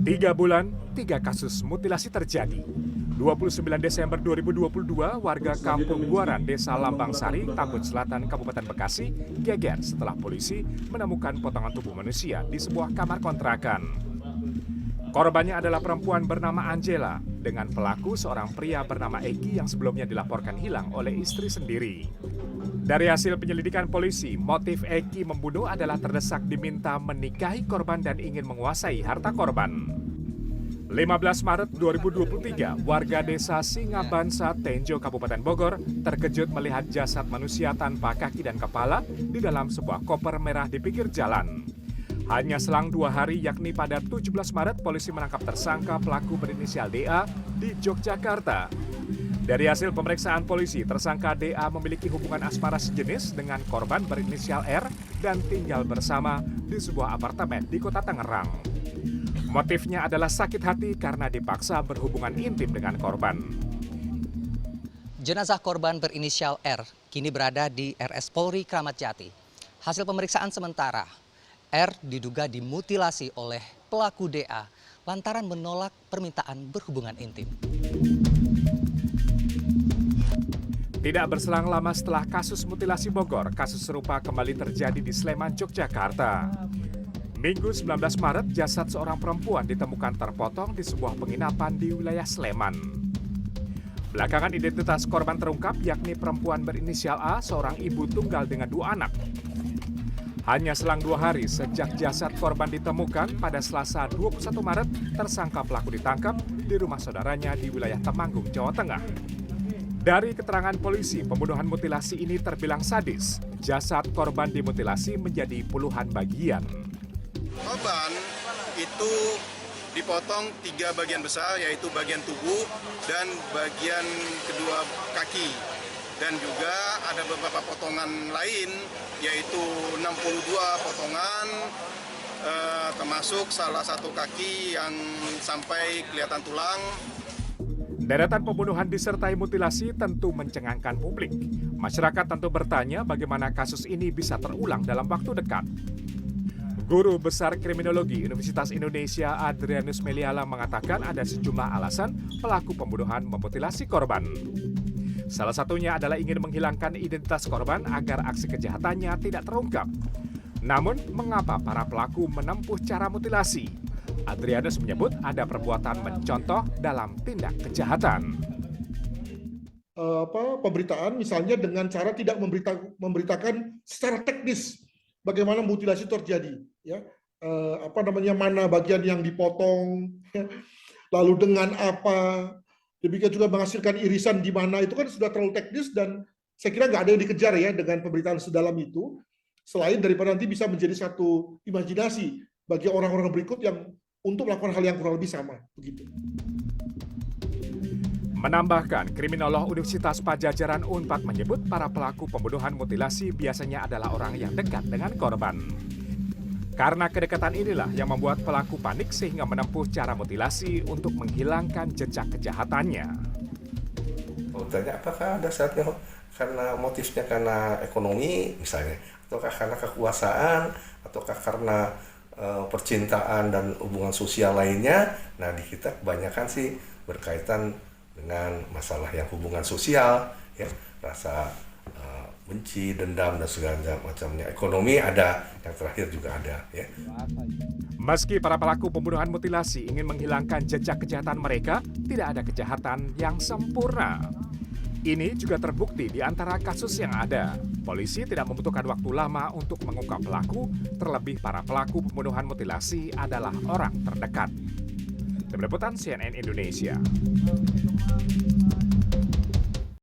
Tiga bulan, 3 kasus mutilasi terjadi. 29 Desember 2022, warga Kampung Buaran, Desa Lambang Sari, Tambun Selatan, Kabupaten Bekasi, geger setelah polisi menemukan potongan tubuh manusia di sebuah kamar kontrakan. Korbannya adalah perempuan bernama Angela, dengan pelaku seorang pria bernama Eki yang sebelumnya dilaporkan hilang oleh istri sendiri. Dari hasil penyelidikan polisi, motif Eki membunuh adalah terdesak diminta menikahi korban dan ingin menguasai harta korban. 15 Maret 2023, warga desa Singabansa, Tenjo, Kabupaten Bogor terkejut melihat jasad manusia tanpa kaki dan kepala di dalam sebuah koper merah di pinggir jalan. Hanya selang 2 hari, yakni pada 17 Maret, polisi menangkap tersangka pelaku berinisial DA di Yogyakarta. Dari hasil pemeriksaan polisi, tersangka DA memiliki hubungan asmara sejenis dengan korban berinisial R dan tinggal bersama di sebuah apartemen di Kota Tangerang. Motifnya adalah sakit hati karena dipaksa berhubungan intim dengan korban. Jenazah korban berinisial R kini berada di RS Polri Kramat Jati. Hasil pemeriksaan sementara, R diduga dimutilasi oleh pelaku DA lantaran menolak permintaan berhubungan intim. Tidak berselang lama setelah kasus mutilasi Bogor, kasus serupa kembali terjadi di Sleman, Yogyakarta. Minggu 19 Maret, jasad seorang perempuan ditemukan terpotong di sebuah penginapan di wilayah Sleman. Belakangan identitas korban terungkap, yakni perempuan berinisial A, seorang ibu tunggal dengan 2 anak. Hanya selang 2 hari sejak jasad korban ditemukan, pada Selasa 21 Maret, tersangka pelaku ditangkap di rumah saudaranya di wilayah Temanggung, Jawa Tengah. Dari keterangan polisi, pembunuhan mutilasi ini terbilang sadis. Jasad korban dimutilasi menjadi puluhan bagian. Korban itu dipotong 3 bagian besar, yaitu bagian tubuh dan bagian kedua kaki. Dan juga ada beberapa potongan lain, yaitu 62 potongan, termasuk salah satu kaki yang sampai kelihatan tulang. Deretan pembunuhan disertai mutilasi tentu mencengangkan publik. Masyarakat tentu bertanya bagaimana kasus ini bisa terulang dalam waktu dekat. Guru Besar Kriminologi Universitas Indonesia Adrianus Meliala mengatakan ada sejumlah alasan pelaku pembunuhan memutilasi korban. Salah satunya adalah ingin menghilangkan identitas korban agar aksi kejahatannya tidak terungkap. Namun, mengapa para pelaku menempuh cara mutilasi? Adrianus menyebut ada perbuatan mencontoh dalam tindak kejahatan. Pemberitaan misalnya dengan cara tidak memberitakan secara teknis bagaimana mutilasi terjadi, ya, mana bagian yang dipotong, ya, lalu dengan apa, demikian juga menghasilkan irisan di mana, itu kan sudah terlalu teknis dan saya kira nggak ada yang dikejar ya dengan pemberitaan sedalam itu, selain daripada nanti bisa menjadi satu imajinasi bagi orang-orang berikut yang untuk melakukan hal yang kurang lebih sama, begitu. Menambahkan, kriminolog Universitas Padjadjaran Unpad menyebut para pelaku pembunuhan mutilasi biasanya adalah orang yang dekat dengan korban. Karena kedekatan inilah yang membuat pelaku panik sehingga menempuh cara mutilasi untuk menghilangkan jejak kejahatannya. Tanya apakah dasarnya karena motifnya karena ekonomi misalnya, ataukah karena kekuasaan, ataukah karena percintaan dan hubungan sosial lainnya. Nah, di kita kebanyakan sih berkaitan dengan masalah yang hubungan sosial, ya, rasa benci, dendam dan segala macamnya. Ekonomi ada, yang terakhir juga ada, ya. Meski para pelaku pembunuhan mutilasi ingin menghilangkan jejak kejahatan mereka, tidak ada kejahatan yang sempurna. Ini juga terbukti di antara kasus yang ada. Polisi tidak membutuhkan waktu lama untuk mengungkap pelaku, terlebih para pelaku pembunuhan mutilasi adalah orang terdekat. Tim Liputan CNN Indonesia.